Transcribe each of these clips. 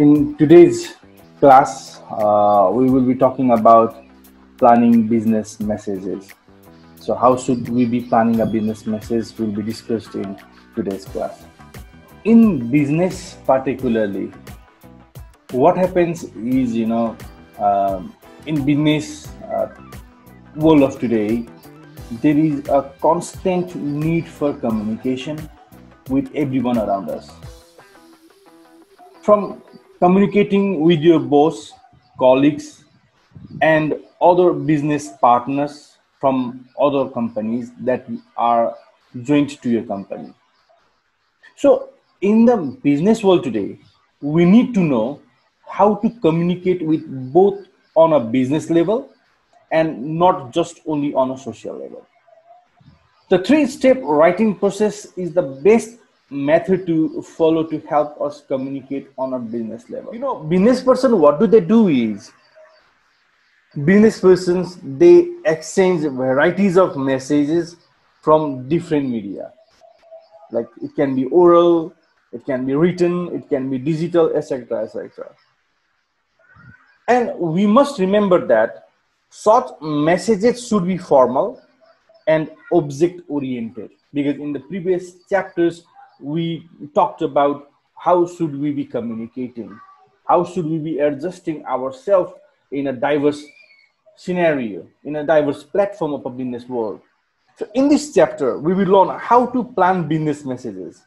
In today's class, we will be talking about planning business messages. So, how should we be planning a business message will be discussed in today's class. In business, particularly, what happens is, in business world of today, there is a constant need for communication with everyone around us. From communicating with your boss, colleagues, and other business partners from other companies that are joined to your company. So, in the business world today, we need to know how to communicate with both on a business level and not just only on a social level. The three-step writing process is the best method to follow to help us communicate on a business level. Business person, what do they do is, business persons, they exchange varieties of messages from different media. Like it can be oral, it can be written, it can be digital, etc., etc. And we must remember that such messages should be formal and object oriented, because in the previous chapters we talked about how should we be communicating, how should we be adjusting ourselves in a diverse scenario, in a diverse platform of a business world. So in this chapter we will learn how to plan business messages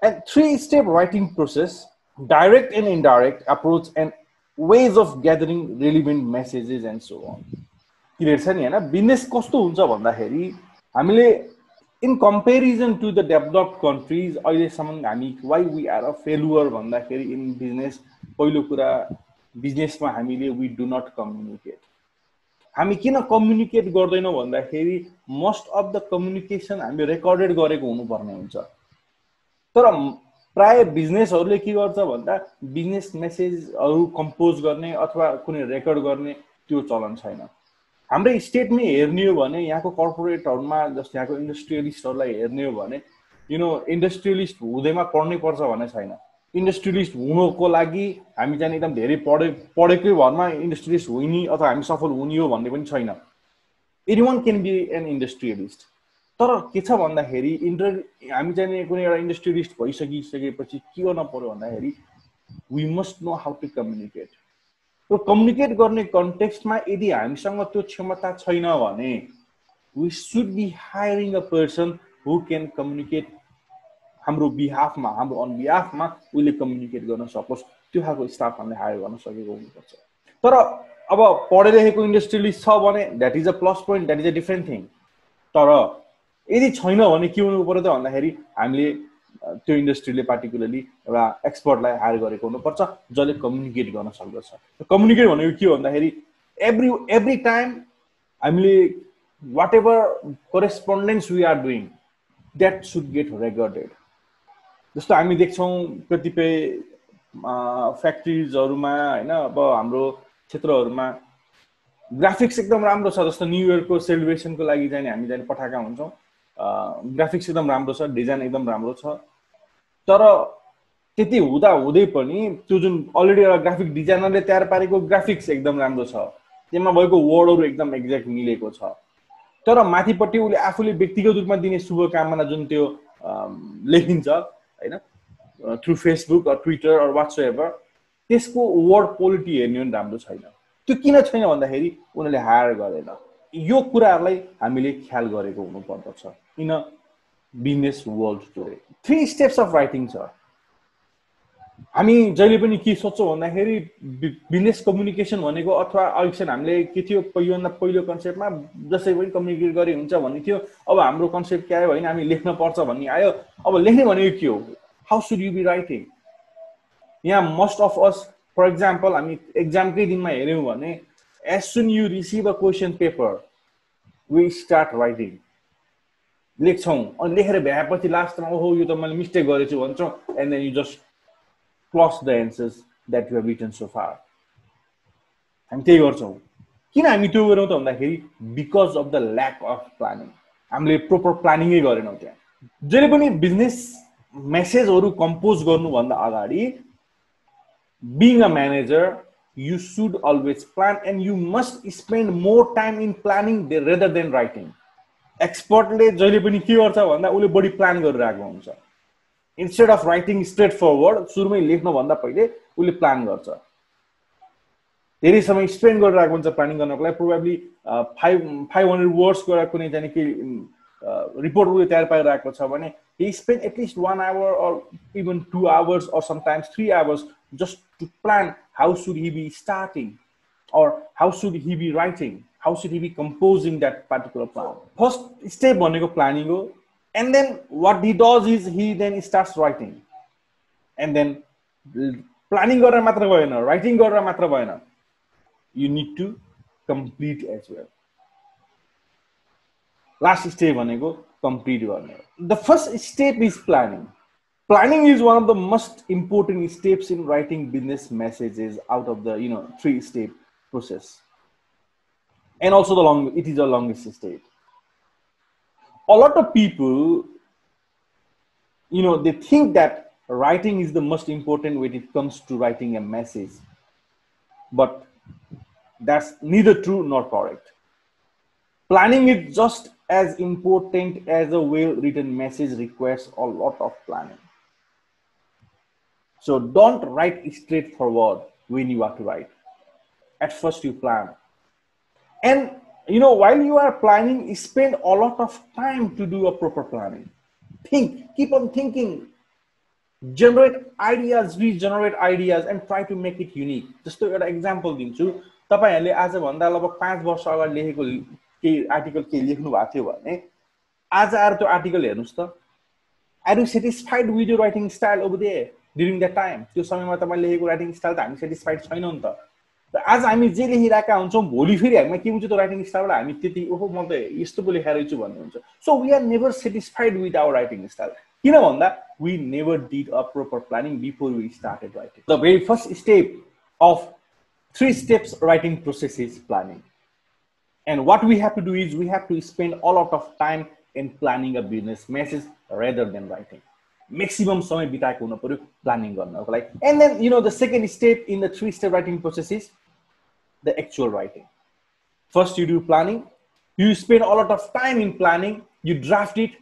and three-step writing process, direct and indirect approach, and ways of gathering relevant messages and so on. Clear छ नि हैन? Business कस्तो हुन्छ भन्दाखेरि हामीले in comparison to the developed countries अहिलेसम्म हामी why we are a failure भन्दाखेरि इन बिजनेस, पहिलो कुरा बिजनेसमा हामीले वी डु नट कम्युनिकेट. हामी किन कम्युनिकेट गर्दैनौँ भन्दाखेरि मोस्ट अफ द कम्युनिकेसन हामीले रेकर्डेड गरेको हुनुपर्ने हुन्छ. तर प्राय बिजनेसहरूले के गर्छ भन्दा बिजनेस मेसेजहरू कम्पोज गर्ने अथवा कुनै रेकर्ड गर्ने त्यो चलन छैन. हाम्रै स्टेटमै हेर्ने हो भने यहाँको कर्पोरेटहरुमा जस्तो यहाँको इन्डस्ट्रियलिस्टहरुलाई हेर्ने हो भने इन्डस्ट्रियलिस्ट हुँदैमा पढ्नै पर्छ भन्ने छैन. इन्डस्ट्रियलिस्ट हुनको लागि हामी चाहिँ एकदम धेरै पढेकै भरमा इन्डस्ट्रियलिस्ट हुने अथवा हामी सफल हुने हो भन्ने पनि छैन. Anyone can be an industrialist. तर के छ भन्दाखेरि हामी चाहिँ कुनै एउटा इन्डस्ट्रियलिस्ट भइसकेपछि के गर्न पर्यो भन्दाखेरि we must know how to communicate. त्यो कम्युनिकेट गर्ने कन्टेक्स्टमा यदि हामीसँग त्यो क्षमता छैन भने we should be hiring a person who can communicate हाम्रो बिहाफमा, हाम्रो अन बिहाफमा उसले कम्युनिकेट गर्न सकोस्. त्यो खालको स्टाफ हामीले हायर गर्न सकेको हुनुपर्छ. तर अब पढे लेखेको इन्डस्ट्रियलिस्ट छ भने that is a plus point, that is a different thing. तर यदि छैन भने के हुनु पर्यो त भन्दाखेरि हामीले त्यो इन्डस्ट्रीले पार्टिकुलरली एउटा एक्सपर्टलाई हायर गरेको हुनुपर्छ जसले कम्युनिकेट गर्न सक्दछ. कम्युनिकेट भनेको के भन्दाखेरि एभ्री टाइम हामीले whatever correspondence we are doing that should get recorded. जस्तो हामी देख्छौँ कतिपय फ्याक्ट्रिजहरूमा होइन, अब हाम्रो क्षेत्रहरूमा ग्राफिक्स एकदम राम्रो छ. जस्तो न्यु इयरको सेलिब्रेसनको लागि चाहिँ हामी चाहिँ पठाएका हुन्छौँ. ग्राफिक्स एकदम राम्रो छ, डिजाइन एकदम राम्रो छ. तर त्यति हुँदा हुँदै पनि त्यो जुन अलरेडी एउटा ग्राफिक डिजाइनरले तयार पारेको ग्राफिक्स एकदम राम्रो छ, त्यसमा भएको वर्डहरू एकदम एक्ज्याक्ट मिलेको छ. तर माथिपट्टि उसले आफूले व्यक्तिगत रूपमा दिने शुभकामना जुन त्यो लेखिन्छ होइन, through Facebook or Twitter or whatsoever, त्यसको वर्ड क्वालिटी हेर्ने पनि राम्रो छैन. त्यो किन छैन भन्दाखेरि उनीहरूले हायर गरेन. यो कुराहरूलाई हामीले ख्याल गरेको हुनुपर्दछ in a business world today. Three steps of writing छ. हामी जहिले पनि के सोच्छौँ भन्दाखेरि बिजनेस कम्युनिकेसन भनेको अथवा अहिलेसम्म हामीले के थियो योभन्दा पहिलो कन्सेप्टमा जसै पनि कम्युनिकेट गरे हुन्छ भन्ने थियो. अब हाम्रो कन्सेप्ट के आयो भने हामी लेख्न पर्छ भन्ने आयो. अब लेख्ने भनेको के हो, how should you be writing. यहाँ most of us for example हामी एक्जामकै दिनमा हेऱ्यौँ भने as soon you receive a question paper we start writing. लेख्छौँ अनि लेखेर भ्याएपछि लास्टमा ओहो यो त मैले मिस्टेक गरेछु भन्छौँ. And then you just close the answers that you have written so far. हामी त्यही गर्छौँ. किन हामी त्यो गरौँ त भन्दाखेरि because of the lack of planning. हामीले प्रोपर प्लानिङै गरेनौँ. त्यहाँ जहिले पनि बिजनेस मेसेजहरू कम्पोज गर्नुभन्दा अगाडि Being a manager, you should always plan, and you must spend more time in planning rather than writing. Expertले जहिले पनि के गर्छ भन्दा उले बढी प्लान गरिरहेको हुन्छ. Instead of writing straightforward, सुरुमै लेख्न भन्दा पहिले उले प्लान गर्छ. धेरै समय स्पेन्ड गरिरहेको हुन्छ प्लानिङ गर्नको लागि. प्रोबेबली 500 वर्ड्स को कुनै जाने के रिपोर्ट उले तयार पारिरहेको छ भने he spend at least 1 hour or even 2 hours or sometimes 3 hours just to plan how should he be starting or how should he be writing, how should he be composing that particular plan. First step भनेको planning हो, and then what he does is he then starts writing, and then planning गरेर मात्र भएन, writing गरेर मात्र भएन, you need to complete as well. Last step भनेको complete गर्ने. The first step is planning. Planning is one of the most important steps in writing business messages out of the 3-step process, and also it is the longest step. A lot of people, they think that writing is the most important when it comes to writing a message, but that's neither true nor correct. Planning is just as important as a well-written message requires a lot of planning. So don't write straightforward when you are to write. At first you plan. And while you are planning, spend a lot of time to do a proper planning. Think, keep on thinking, generate ideas, regenerate ideas, and try to make it unique. Just to example दिन्छु, तपाईहरुले आज भन्दा लगभग 5 वर्ष अगाडि लेखेको के article के लेख्नु भएको थियो भने आज आएर त्यो आर्टिकल हेर्नुस् त. Are you satisfied with your writing style over there during that time? त्यो समयमा तपाईले लेखेको राइटिङ स्टाइल त हामी सेटिस्फाइड छैनौं नि त. आज हामी जे लेखिरहेका हुन्छौं भोलि फेरि हामीमा के हुन्छ त्यो राइटिङ स्टाइलबाट हामी त्यति ओहो म त यस्तो पो लेखेर छु भन्ने हुन्छ. So we are never satisfied with our writing style. किन भन्दा we never did a proper planning before we started writing. The very first step of 3 steps writing process is planning. And what we have to do is we have to spend a lot of time in planning a business message rather than writing. Maximum समय बिताएको हुनु पर्यो planning गर्नको लागि. And then the second step in the 3-step writing process is the actual writing. First you do planning, you spend a lot of time in planning, you draft it,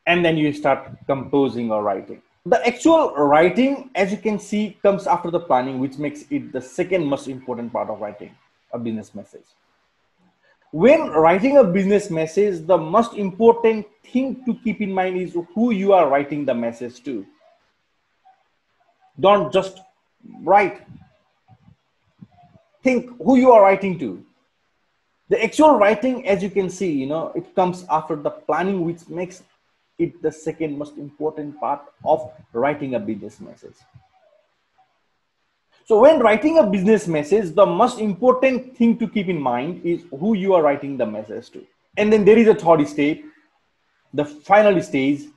and then you start composing or writing. The actual writing, as you can see, comes after the planning, which makes it the second most important part of writing a business message. When writing a business message, the most important thing to keep in mind is who you are writing the message to. Don't just write. Think who you are writing to. The actual writing, as you can see, it comes after the planning, which makes it the second most important part of writing a business message. So when writing a business message, the most important thing to keep in mind is who you are writing the message to. And then there is a third step, the final stage,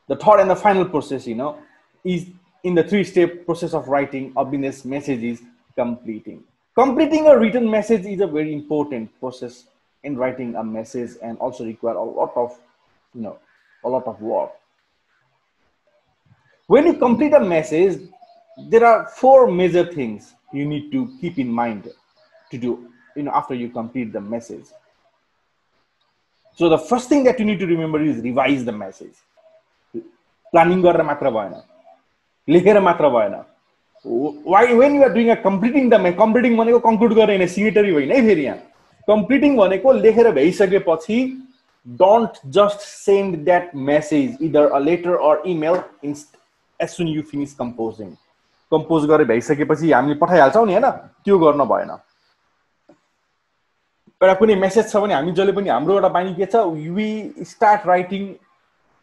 the third and the final process, is in the 3-step process of writing a business message is completing. Completing a written message is a very important process in writing a message and also require a lot of work. When you complete a message, there are 4 major things you need to keep in mind to do, after you complete the message. So the first thing that you need to remember is revise the message. Planning गरेर मात्र भएन, लेखेर मात्र भएन. When you are doing a completing भनेको conclude गरेर हैन, signatory होइन है फेरि यहाँ. Completing भनेको लेखेर भइसकेपछि don't just send that message, either a letter or email, as soon you finish composing. Compose गरे भइसकेपछि हामीले पठाइहाल्छौं नि हैन, त्यो गर्न भएन. एउटा कुनै मेसेज छ भने हामी जहिले पनि हाम्रो एउटा बानी के छ, we start writing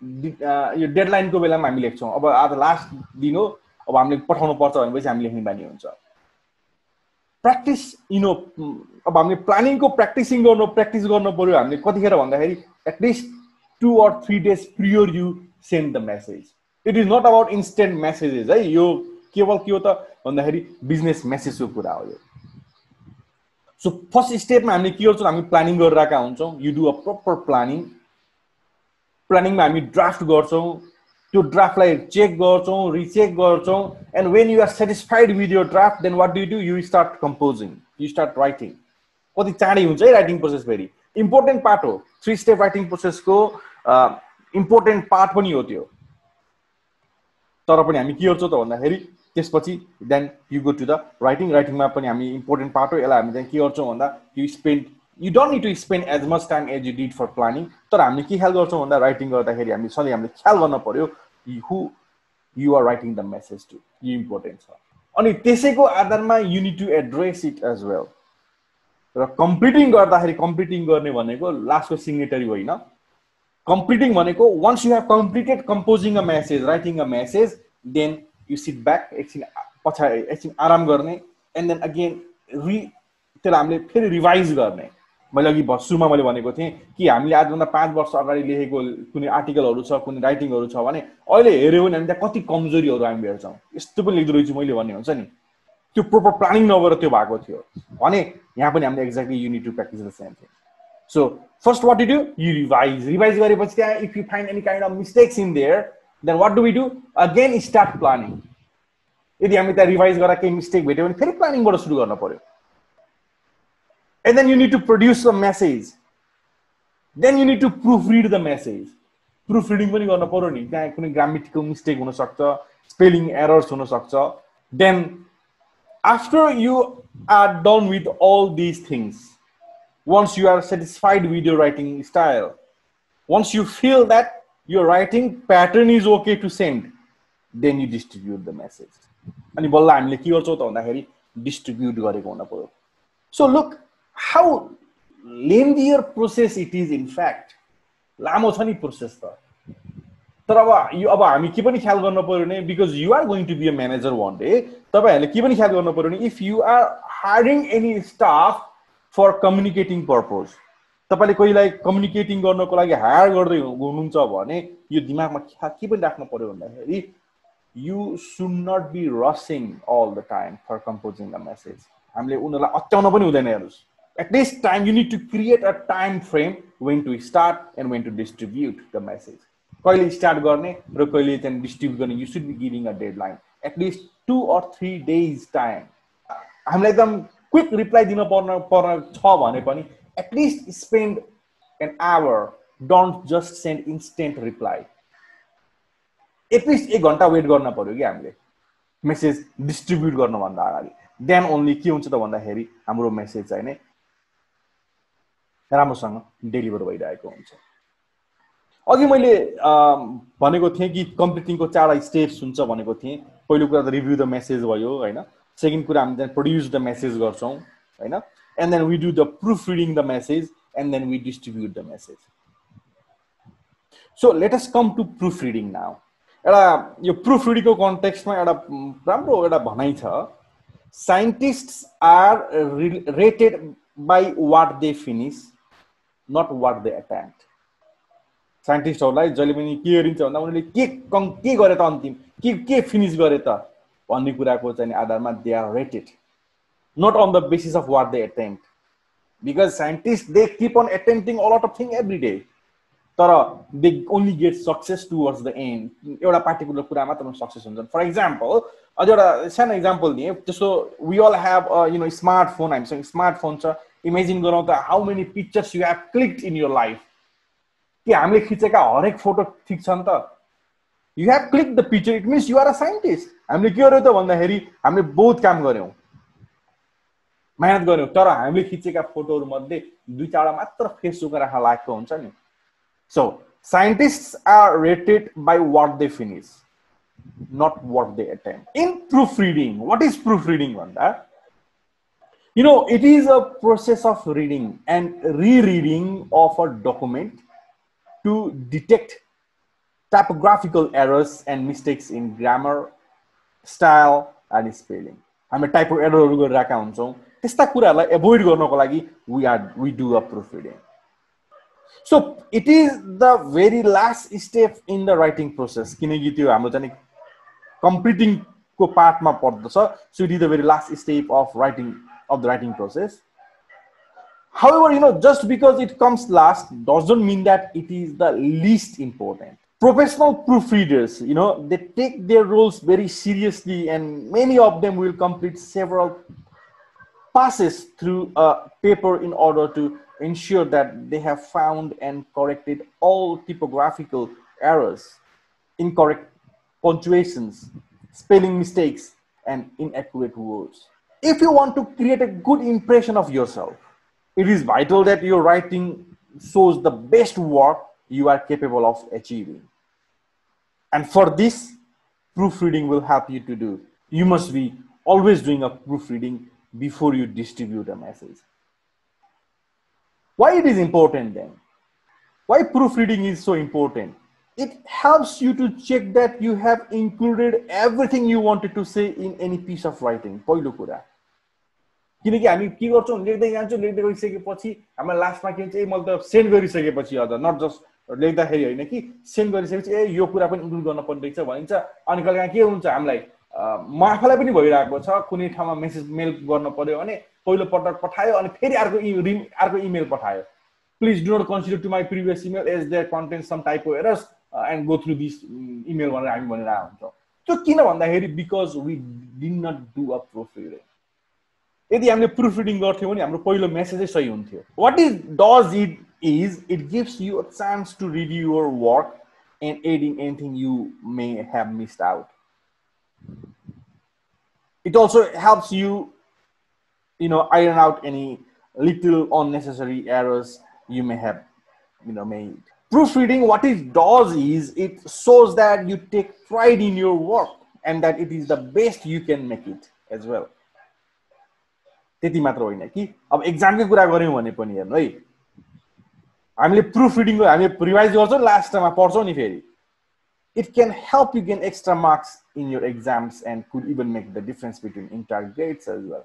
यो डेडलाइन को बेलामा हामी लेख्छौं. अब आज लास्ट दिन हो, अब हामीले पठाउनु पर्छ भनेपछि हामी लेख्ने बानी हुन्छ. प्र्याक्टिस अब हामीले प्लानिङ को प्र्याक्टिस गर्नु पर्यो हामीले कतिखेर भन्दाखेरि at least 2 or 3 days prior you send the message. It is not about instant messages है, यो केवल के हो त भन्दाखेरि बिजनेस मेसेजको कुरा हो यो. सो फर्स्ट स्टेपमा हामीले के गर्छौं, हामी प्लानिङ गरिरहेका हुन्छौं. यु डु अ प्रपर प्लानिङमा हामी ड्राफ्ट गर्छौं, त्यो ड्राफ्टलाई चेक गर्छौँ, रिचेक गर्छौँ, and when you are satisfied with your draft then what do you start composing, you start writing. कति चाँडै हुन्छ है राइटिङ प्रोसेस। फेरि इम्पोर्टेन्ट पार्ट हो 3 स्टेप राइटिङ प्रोसेसको, इम्पोर्टेन्ट पार्ट पनि हो त्यो। तर पनि हामी के गर्छौँ त भन्दाखेरि त्यसपछि then you go to the writing. राइटिङमा पनि हामी इम्पोर्टेन्ट पार्ट हो, यसलाई हामी चाहिँ के गर्छौँ भन्दा you don't need to spend as much time as you did for planning. तर हामीले के ख्याल गर्छौँ भन्दा राइटिङ गर्दाखेरि हामी सधैँ हामीले ख्याल गर्न पर्यो who you are writing the message to, यो इम्पोर्टेन्ट छ। अनि त्यसैको आधारमा you need to address it as well. र कम्प्लिटिङ गर्दाखेरि कम्प्लिटिङ गर्ने भनेको लास्टको सिग्नेटरी होइन। कम्प्लिटिङ भनेको once you have completed composing a message, writing a message, then you sit back, एकछिन आराम गर्ने, and then again त्यसलाई हामीले फेरि रिभाइज गर्ने। मैले अघि सुरुमा मैले भनेको थिएँ कि हामीले आजभन्दा 5 वर्ष अगाडि लेखेको कुनै आर्टिकलहरू छ, कुनै राइटिङहरू छ भने अहिले हेऱ्यो भने हामी त्यहाँ कति कमजोरीहरू हामी भेट्छौँ। यस्तो पनि लेख्दो रहेछु मैले भन्ने हुन्छ नि, त्यो प्रोपर प्लानिङ नभएर त्यो भएको थियो भने यहाँ पनि हामीले exactly you need to practise the same thing. So first what you do, you revise गरेपछि त्यहाँ if you find any kind of mistakes in there, then what do we do? Again start planning. यदि हामी त्यहाँ revise गरेर केही mistake भेट्यो भने फेरि प्लानिङबाट सुरु गर्न पर्यो। And then you need to produce a message. Then you need to proofread the message. Proofreading पनि गर्न पर्यो नि, त्यहाँ कुनै ग्रामेटिकल मिस्टेक हुन सक्छ, स्पेलिङ एरर्स हुन सक्छ। Then after you are done with all these things, once you are satisfied with your writing style, once you feel that your writing pattern is okay to send, then you distribute the message. अनि बल्ल हामीले के गर्छौँ त भन्दाखेरि distribute गरेको हुन पर्यो। So look how lengthier process it is in fact. लामो छ नि प्रोसेस त। तर अब हामी के पनि ख्याल गर्न पर्यो नि, because you are going to be a manager one day, तपाईँहरूले के पनि ख्याल गर्न पर्यो नि, if you are hiring any staff for communicating purpose, तपाईँले कोहीलाई कम्युनिकेटिङ गर्नको लागि हायर गर्दै हुनुहुन्छ भने यो दिमागमा के पनि राख्नु पर्यो भन्दाखेरि you should not be rushing all the time for composing the message. हामीले उनीहरूलाई अत्याउन पनि हुँदैन हेर्नुहोस्। At least time you need to create a time frame when to start and when to distribute the message. कहिले स्टार्ट गर्ने र कहिले त्यहाँदेखि डिस्ट्रिब्युट गर्ने, you should be giving a deadline at least 2 or 3 days time. हामीलाई एकदम क्विक रिप्लाई दिन पर्ने छ भने पनि at least spend an hour, don't just send instant reply. At least 1 घन्टा वेट गर्न पर्यो कि हामीले मेसेज डिस्ट्रिब्युट गर्नुभन्दा अगाडि। देन ओन्ली के हुन्छ त भन्दाखेरि हाम्रो मेसेज चाहिँ नै राम्रोसँग डेलिभर भइरहेको हुन्छ। अघि मैले भनेको थिएँ कि कम्प्लिटिङको 4 स्टेप्स हुन्छ भनेको थिएँ। पहिलो कुरा त रिभ्यू द मेसेज भयो होइन, सेकेन्ड कुरा हामी त्यहाँ प्रोड्युस द मेसेज गर्छौँ होइन, and then we do the proof reading the message and then we distribute the message. So let us come to proof reading now. एउटा यो प्रुफ रिडिङको कन्टेक्स्टमा एउटा राम्रो एउटा भनाइ छ, scientists are rated by what they finish not what they attempt. साइन्टिस्टहरूलाई जहिले पनि के गरिन्छ भन्दा उनीहरूले के गरे त अन्तिम के फिनिस गरे त भन्ने कुराको चाहिँ आधारमा they are rated, not on the basis of what they attempt, because scientist they keep on attempting a lot of thing every day, तर they only get success towards the end. एउटा particular कुरामा तपाईँ success हुन्छन्। For example अझ एउटा सानो example दिएँ, जस्तो वी अल ह्याभ स्मार्टफोन, हामीसँग स्मार्टफोन छ। इमेजिन गरौँ त how many pictures you have clicked in your life, कि हामीले खिचेका हरेक फोटो ठिक छन् त, you have click the picture, it means you are a scientist. हामीले के गर्यौँ त भन्दाखेरि हामीले बहुत काम गऱ्यौँ, मेहनत गऱ्यौँ, तर हामीले खिचेका फोटोहरू मध्ये 2-4 मात्र फेसबुकमा राख्न लागेको हुन्छ नि। So scientists are rated by what they finish not what they attempt. In proofreading, what is proofreading भन्दा it is a process of reading and rereading of a document to detect typographical errors and mistakes in grammar, style and spelling. हामी टाइपो एररहरू गरिरहेका हुन्छौँ, त्यस्ता कुराहरूलाई avoid गर्नको लागि we do a proofreading. So it is the very last step in the writing process, किनकि त्यो हाम्रो चाहिँ completing को पार्टमा पर्दछ। So it is the very last step of the writing process. However, just because it comes last doesn't mean that it is the least important. Professional proofreaders, they take their roles very seriously, and many of them will complete several passes through a paper in order to ensure that they have found and corrected all typographical errors, incorrect punctuations, spelling mistakes, and inaccurate words. If you want to create a good impression of yourself, it is vital that your writing shows the best work you are capable of achieving. And for this, proofreading will help you to do. You must be always doing a proofreading before you distribute a message. Why it is important then? Why proofreading is so important? It helps you to check that you have included everything you wanted to say in any piece of writing. पहिलो कुरा किनकि हामी के गर्छौं लेख्दै जान्छौं लेख्दै गइसकेपछि हाम्रो लास्टमा के हुन्छ ए मैले त सेन्ड गरिसकेपछि अझ नट जस्ट लेख्दाखेरि हैन कि सेन्ड गरिसकेपछि ए यो कुरा पनि इन्क्लुड गर्न पर्ने रहेछ भनिन्छ अनि कहिले के हुन्छ हामीलाई म आफैलाई पनि भइरहेको छ कुनै ठाउँमा मेसेज मेल गर्न पर्यो भने पहिलो पटक पठायो अनि फेरि अर्को इमेल पठायो please do not consider to my previous email as there content some typo errors and go through this email भनेर हामी भनिरहेको हुन्छौं त्यो किन भन्दाखेरि because we did not do a proofreading यदि हामीले प्रुफरिडिङ गर्थ्यौं भने हाम्रो पहिलो मेसेजै सही हुन्थ्यो what is does it is it gives you a chance to review your work and adding anything you may have missed out it also helps you iron out any little unnecessary errors you may have made. Proofreading, what it does is it shows that you take pride in your work and that it is the best you can make it as well. त्यति मात्र होइन कि अब एक्जामकै कुरा गर्यौं भने पनि हेर्नु है हामीले प्रुफरिडिङ हामीले रिभाइज गर्छौं लास्ट टाइममा पढ्छौं नि फेरि it can help you gain extra marks in your exams and could even make the difference between entire grades as well.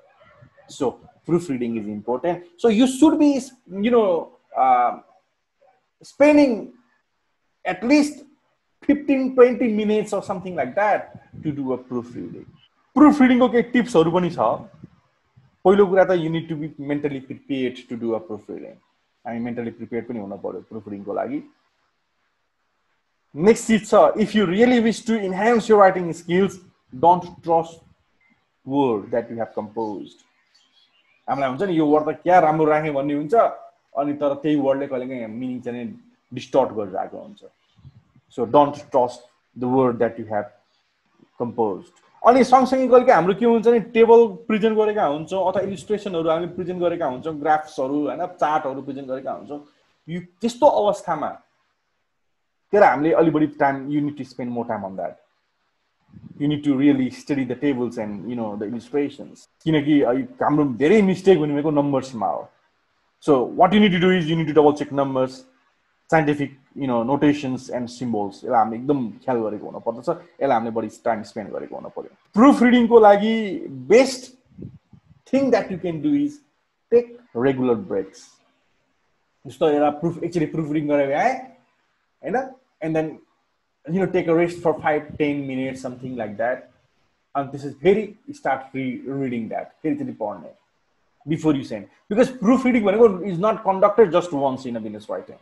So proofreading is important. So you should be, spending at least 15-20 minutes or something like that to do a proofreading. Proofreading को केही टिप्सहरु पनि छ. पहिलो कुरा त you need to be mentally prepared to do a proofreading. हामी mentally prepared पनि हुन पर्यो proofreading को लागि. Next is if you really wish to enhance your writing skills, don't trust word that you have composed. हामीलाई हुन्छ नि यो वर्ड त क्या राम्रो राखे भन्ने हुन्छ अनि तर त्यही वर्डले कहिलेकाहीँ मिनिङ चाहिँ डिस्टर्ट गरिरहेको हुन्छ. So don't trust the word that you have composed. अनि सँगसँगै कहिलेकाहीँ हाम्रो के हुन्छ नि टेबल प्रेजेन्ट गरेका हुन्छौं अथवा इलिस्ट्रेसनहरु हामीले प्रेजेन्ट गरेका हुन्छौं ग्राफ्सहरु हैन चार्टहरु प्रेजेन्ट गरेका हुन्छौं यो त्यस्तो अवस्थामा तेरा हामीले अलि बढी time you need to spend more time on that. You need to really study the tables and the illustrations. किनकि हाम्रो धेरै मिस्टेक हुने भएको नम्बर्समा हो. So what you need to do is you need to double check numbers, scientific notations and symbols. यसलाई हामीले एकदम ख्याल गरेको हुन पर्छ. यसलाई हामीले बढी टाइम स्पेन्ड गरेको हुन पर्यो. प्रुफ रिडिङ को लागि best thing that you can do is take regular breaks. जस्तो एउटा प्रुफ रिडिङ गरेको है हैन and then take a rest for 5-10 minutes something like that and this is very start reading that before you send because proofreading is not conducted just once in a business writing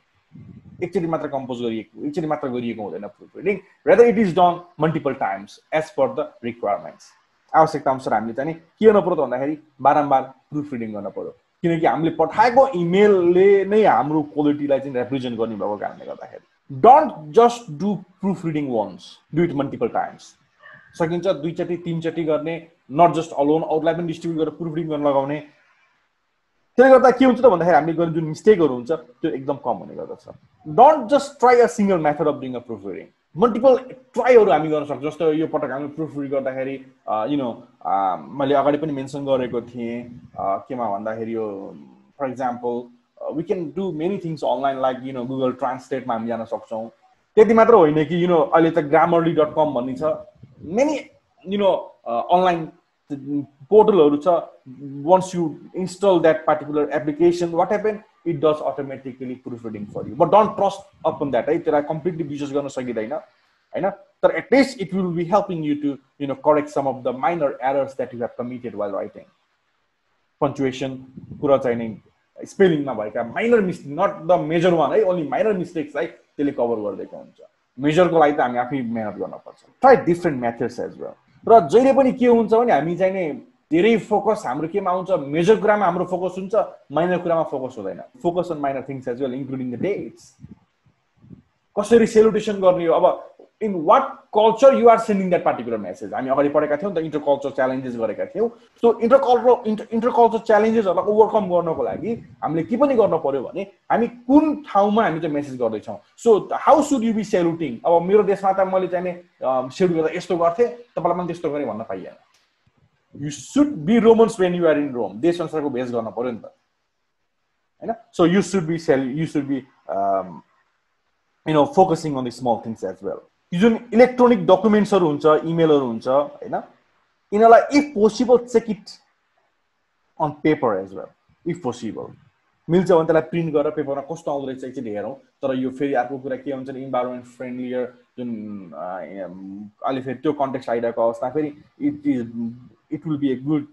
एकचोटी मात्र compose गरिएको एकचोटी मात्र गरिएको हुँदैन proofreading rather it is done multiple times as per the requirements आवश्यकता अनुसार हामीले चाहिँ के गर्नु पर्यो भन्दाखेरि बारम्बार proofreading गर्न पर्यो किनकि हामीले पठाएको इमेलले नै हाम्रो क्वालिटीलाई चाहिँ रिप्रेजेन्ट गर्ने भएको कारणले गर्दाखेरि don't just do proofreading once do it multiple times सकिन्छ दुई चोटी तीन चोटी गर्ने not just alone अरूलाई पनि डिस्ट्रिब्युट गरेर proofreading गर्न लगाउने त्यसले गर्दा के हुन्छ त भन्दाखेरि हामीले गर्ने जुन मिस्टेकहरु हुन्छ त्यो एकदम कम हुने गर्दछ don't just try a single method of doing a proofreading multiple tryहरु हामी गर्न सक्छौं जस्तो यो पटक हामी proofread गर्दाखेरि मैले अगाडि पनि मेन्सन गरेको थिए केमा भन्दाखेरि यो for example we can do many things online like Google Translate मा हामी जान सक्छौं त्यति मात्र होइन कि अहिले त grammarly.com भन्ने छ many online portalहरु छ once you install that particular application what happen it does automatically proofreading for you but don't trust upon that है त्यसलाई कम्प्लिटली विश्वास गर्न सकिदैन हैन तर at least it will be helping you to correct some of the minor errors that you have committed while writing punctuation कुरा चाहिँ नि स्पेलिङ मा भएका minor mistake not the major one है ओन्ली माइनर मिस्टेक्स है त्यसले cover गर्दैको हुन्छ मेजरको लागि त हामी आफै मेहनत गर्न पर्छ try different methods as well र जहिले पनि के हुन्छ भने हामी चाहिँ नि धेरै फोकस हाम्रो केमा आउँछ मेजर कुरामा हाम्रो फोकस हुन्छ माइनर कुरामा फोकस हुँदैन focus on minor things as well including the dates कसरी सेलुटेसन गर्ने हो अब in what culture you are sending that particular message हामी अगाडि पढेका थियौँ नि त इन्टरकल्चर च्यालेन्जेस गरेका थियौँ सो इन्टरकल्चर च्यालेन्जेसहरूलाई ओभरकम गर्नको लागि हामीले के पनि गर्नु पर्यो भने हामी कुन ठाउँमा हामी चाहिँ मेसेज गर्दैछौँ so how should you be saluting अब मेरो देशमा त मैले चाहिँ सेल्युट गर्दा यस्तो गर्थेँ तपाईँलाई पनि त्यस्तो गरेँ भन्न पाइएन you should be Romans when you are in Rome देश अनुसारको भेष गर्न पर्यो नि त होइन so you should be focusing on the small things as well. जुन इलेक्ट्रोनिक डकुमेन्ट्सहरू हुन्छ इमेलहरू हुन्छ हैन यिनीलाई if possible check it on paper as well if possible मिल्छ भने त्यसलाई प्रिन्ट गरेर पेपरमा कस्तो आउँदो रहेछ एकचोटि हेरौँ तर यो फेरि अर्को कुरा के हुन्छ नि इन्भाइरोमेन्ट फ्रेन्डलियर जुन अहिले फेरि त्यो कन्टेक्स्ट आइरहेको अवस्था फेरि it will be a good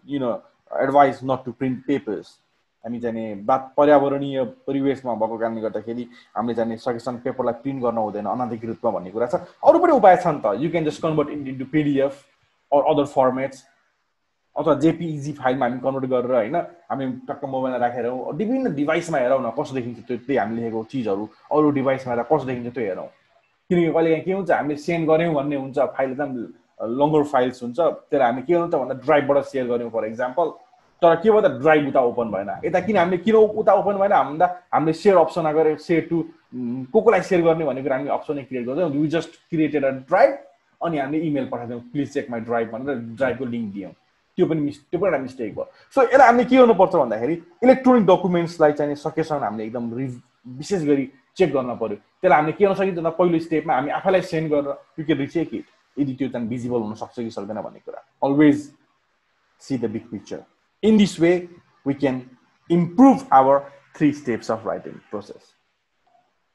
advice not to print papers हामी चाहिँ बात पर्यावरणीय परिवेशमा भएको कारणले गर्दाखेरि हामीले चाहिँ सकेसम्म पेपरलाई प्रिन्ट गर्न हुँदैन अनधिकृत रूपमा भन्ने कुरा छ अरू पनि उपाय छ नि त you can just convert into PDF or other formats अथवा जेपीईजी फाइलमा हामी कन्भर्ट गरेर होइन हामी टक्क मोबाइलमा राखेर विभिन्न डिभाइसमा हेरौँ न कस्तो देखिन्छ त्यही हामीले लेखेको चिजहरू अरू डिभाइसमा हेरेर कस्तो देखिन्छ त्यो हेरौँ किनकि कहिलेकाहीँ के हुन्छ हामीले सेन्ड गऱ्यौँ भन्ने हुन्छ फाइल एकदम लङ्गर फाइल्स हुन्छ त्यसलाई हामी के हुन्छ भन्दा ड्राइभबाट सेयर गऱ्यौँ फर एक्जाम्पल तर के भयो त ड्राइभ उता ओपन भएन यता हामीले किन उता ओपन भएन भन्दा हामीले सेयर अप्सन गरेर सेयर टु कोलाई सेयर गर्ने भन्ने कुरा हामीले अप्सनै क्रिएट गर्छौँ we just created a drive अनि हामीले इमेल पठाइदियौँ प्लिज चेक माई ड्राइभ भनेर ड्राइभको लिङ्क दियौँ त्यो पनि एउटा मिस्टेक भयो सो यसलाई हामीले के गर्नुपर्छ भन्दाखेरि इलेक्ट्रोनिक डकुमेन्ट्सलाई चाहिँ सकेसम्म हामीले एकदम विशेष गरी चेक गर्न पर्यो त्यसलाई हामीले के गर्न सकिन्छ भन्दा पहिलो स्टेपमा हामी आफैलाई सेन्ड गरेर यु क्यान रिचेक इट यदि त्यो चाहिँ भिजिबल हुन सक्छ कि सक्दैन भन्ने कुरा always see the big picture In this way, we can improve our 3 steps of writing process.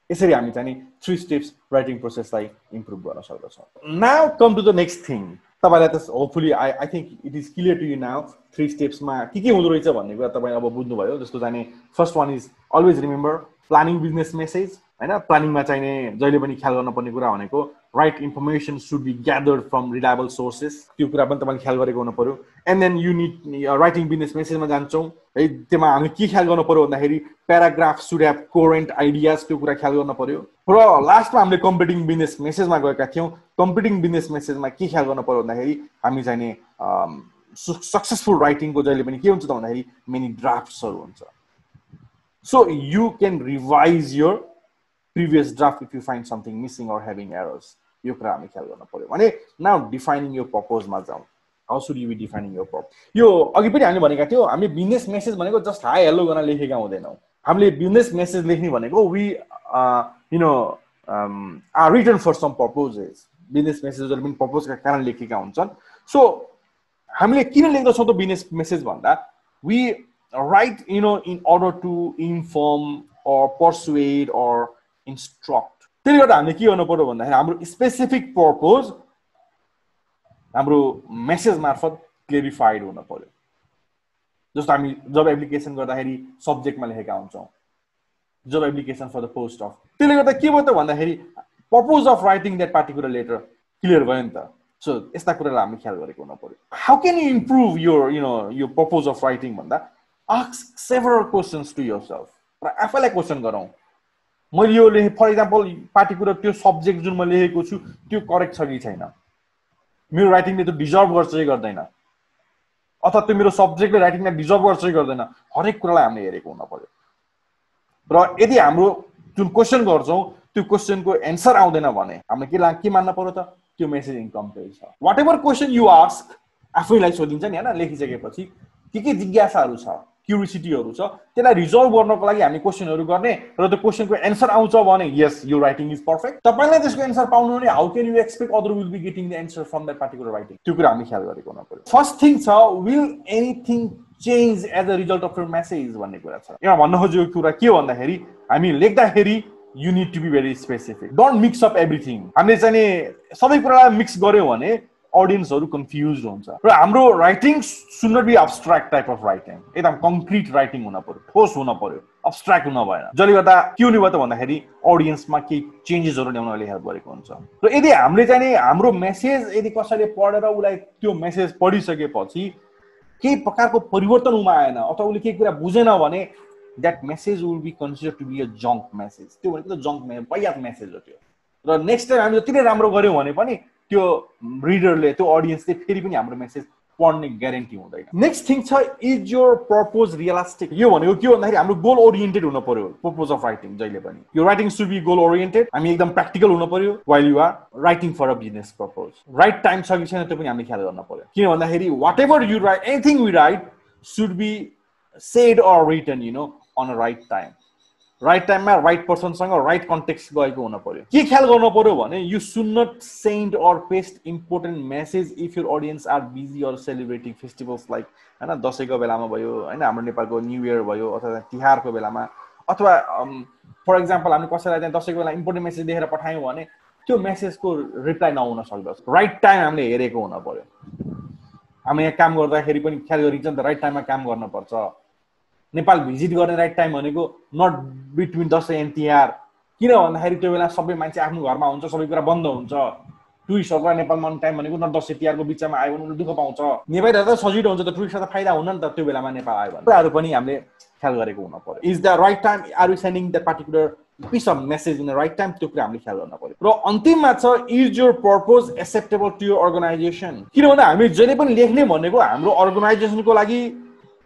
यसरी हामी चाहिँ 3 steps writing process लाई improve गर्न सक्छौँ. Now come to the next thing. तपाईलाई त hopefully I think it is clear to you now 3 steps मा के हुँदो रहेछ भन्ने कुरा तपाईले अब बुझ्नु भयो जस्तो चाहिँ first one is always remember planning business message हैन प्लानिङमा चाहिँ जहिले पनि ख्याल गर्न पर्ने कुरा भनेको right information should be gathered from reliable sources त्यो कुरा पनि तपाईले ख्याल गरेको हुनु पर्यो and then you need writing business message मा जान्छौं है त्यसमा हामी के ख्याल गर्नु पर्यो भन्दाखेरि paragraph should have coherent ideas त्यो कुरा ख्याल गर्न पर्यो र लास्टमा हामीले कम्पिटिङ बिजनेस मेसेजमा गएका थियौं कम्पिटिङ बिजनेस मेसेजमा के ख्याल गर्नु पर्यो भन्दाखेरि हामी चाहिँ सक्सेसफुल राइटिङको जहिले पनि के हुन्छ त भन्दाखेरि मेनी ड्राफ्ट्सहरु हुन्छ so you can revise your previous draft if you find something missing or having errors यो कुरा हामी ख्याल गर्न पर्यो भने नाउ डिफाइनिङ योर पर्पज मा जाउँ how should you be defining your purpose यो अघि पनि हामीले भनेका थियौ हामी बिजनेस मेसेज भनेको जस्ट हाई हेलो गर्न लेखेका हुँदैनौं हामीले बिजनेस मेसेज लेख्ने भनेको we are written for some purposes business मेसेजहरु पनि पर्पजका कारण लेखेका हुन्छन् सो हामीले किन लेख्दछौं त बिजनेस मेसेज भन्दा we write in order to inform or persuade or instruct त्यसले गर्दा हामीले के गर्नु पर्यो भन्दाखेरि हाम्रो स्पेसिफिक पर्पज हाम्रो मेसेज मार्फत क्लेरिफाइड हुन पर्यो जस्तो हामी जब एप्लिकेसन गर्दाखेरि सब्जेक्टमा लेखेका हुन्छौं जब application for the post of त्यसले गर्दा के भयो त भन्दाखेरि purpose of writing that particular letter clear भयो नि त सो यस्ता कुरालाई हामी ख्याल गरेको हुन पर्यो how can you improve your यो पर्पज अफ राइटिङ भन्दा ask several questions to yourself र आफैलाई क्वेशन गरौँ मैले यो लेखे फर एक्जाम्पल पार्टिकुलर त्यो सब्जेक्ट जुन मैले लेखेको छु त्यो करेक्ट छ कि छैन मेरो राइटिङले त्यो डिजर्भ गर्छ कि गर्दैन अथवा त्यो मेरो सब्जेक्टले राइटिङलाई डिजर्भ गर्छ कि गर्दैन हरेक कुरालाई हामीले हेरेको हुन पर्यो र यदि हाम्रो जुन क्वेशन गर्छौं त्यो क्वेशनको एन्सर आउँदैन भने हामीले के मान्न पर्यो त त्यो मेसेज इन्कम्प्लिट छ whatever question you ask आफैलाई सोधिन्छ नि हैन लेखिसकेपछि के जिज्ञासाहरू छ क्युरियोसिटीहरु छ त्यसलाई रिजल्भ गर्नको लागि हामी क्वेशनहरु गर्ने र त्यो क्वेशनको एन्सर आउँछ भने yes your writing is perfect तपाईलाई त्यसको एन्सर पाउनु भने how can you expect other will be getting the answer from that particular writing त्यो कुरा हामी ख्याल गरेको हुन पर्यो फर्स्ट थिङ छ will anything change as a result of your message भन्ने कुरा छ यहाँ भन्न खोजेको कुरा के हो भन्दाखेरि हामी लेख्दाखेरि you need to be very specific don't mix up everything हामीले चाहिँ सबै कुरालाई मिक्स गर्यो भने ऑडियन्सहरु कन्फ्युज्ड हुन्छ र हाम्रो writing should not be abstract type of writing एकदम कङ्क्रिट राइटिङ हुन पर्यो ठोस हुन पर्यो अब्स्ट्र्याक्ट हुन भएन जसले गर्दा के हुने भयो त भन्दाखेरि ऑडियन्समा केही चेन्जेसहरु ल्याउनले हेल्प गरेको हुन्छ र यदि हामीले चाहिँ हाम्रो मेसेज यदि कसैले पढेर उलाई त्यो मेसेज पढिसकेपछि केही प्रकारको परिवर्तन उमा आएन अथवा उले केही कुरा बुझेन भने that message will be considered to be a junk message त्यो भनेको त जंक मेसेज बयात मेसेज हो त्यो र नेक्स्ट टाइम हामीले जति नै राम्रो गर्यौं भने पनि त्यो रिडरले त्यो ऑडियन्सले फेरि पनि हाम्रो मेसेज पढ्ने ग्यारेन्टी हुँदैन नेक्स्ट थिङ छ इज योर पर्पज रियलिस्टिक यो भनेको के भन्दाखेरि हाम्रो गोल ओरिएन्टेड हुन पर्यो पर्पज अफ राइटिङ जहिले पनि यो writing should be goal oriented हामी एकदम प्र्याक्टिकल हुन पर्यो while you are writing for a business purpose right time छ कि छैन त्यो पनि हामीले ख्याल गर्न पर्यो किन भन्दाखेरि whatever you write anything we write should be said or written on a right time right time मा right person सँग right context गएको हुन पर्यो के ख्याल गर्न पर्यो भने you should not send or paste important message if your audience are busy or celebrating festivals like हैन दशैंको बेलामा भयो हैन हाम्रो नेपालको न्यू इयर भयो अथवा तिहारको बेलामा अथवा फर एक्जाम्पल हामी कसैलाई चाहिँ दशैंको बेला इम्पोर्टेन्ट मेसेज देखेर पठायौं भने त्यो मेसेजको रिप्लाई नहुन सक्दछ राइट टाइम हामीले हेरेको हुन पर्यो हामी यहाँ काम गर्दाखेरि पनि ख्याल गरिन्छ नि त राइट टाइममा काम गर्न पर्छ नेपाल भिजिट गर्ने राइट टाइम भनेको not between Dashain and Tihar किन भन्दाखेरि त्यो बेला सबै मान्छे आफ्नो घरमा हुन्छ सबै कुरा बन्द हुन्छ टुरिस्टहरुलाई नेपालमा आउने टाइम भनेको नट दशैं तिहारको बीचमा आयो भने उनीहरु दुःख पाउँछ नेपालीहरु त सजिलो हुन्छ त टुरिस्टहरुलाई फाइदा हुन नि त त्यो बेलामा नेपाल आयो भने कुराहरु पनि हामीले ख्याल गरेको हुन पर्यो is the right time are you sending the particular piece of message in the right time त्यो कुरा हामीले ख्याल गर्न पर्यो र अन्तिममा छ is your purpose acceptable to your organisation किन भन्दा हामी जहिले पनि लेख्ने भनेको हाम्रो अर्गनाइजेसनको लागि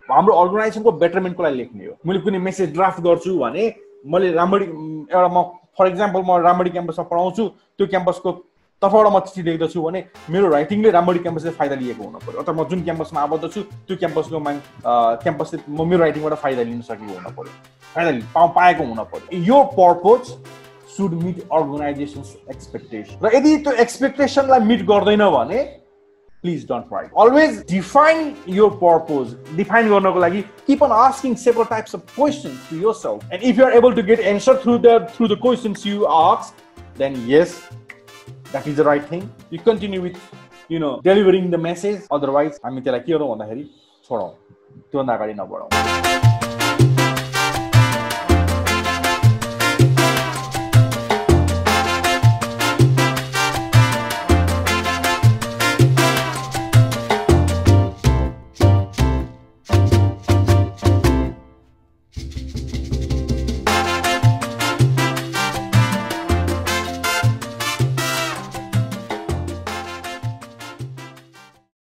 हाम्रो अर्गनाइजेसनको बेटरमेन्टको लागि लेख्ने हो मैले कुनै मेसेज ड्राफ्ट गर्छु भने मैले रामडी एउटा म फर एक्जाम्पल म रामडी क्याम्पसमा पढाउँछु त्यो क्याम्पसको तर्फबाट म चिठी लेख्दछु भने मेरो राइटिङले रामडी क्याम्पसले फाइदा लिएको हुन पर्यो अथवा म जुन क्याम्पसमा आबद्ध छु त्यो क्याम्पसको क्याम्पसले म मेरो राइटिङबाट फाइदा लिन सकेको हुन पर्यो फाइदा पाएको हुन पर्यो यो purpose should meet organisation's expectation र यदि त्यो एक्सपेक्टेसनलाई मिट गर्दैन भने please don't write always define your purpose define गर्नको लागि keep on asking several types of questions to yourself and if you are able to get answer through the questions you ask then yes that is the right thing you continue with delivering the message otherwise हामी त्यसलाई के गरौँ भन्दाखेरि छोडौँ त्यो भन्दा अगाडि नबढौँ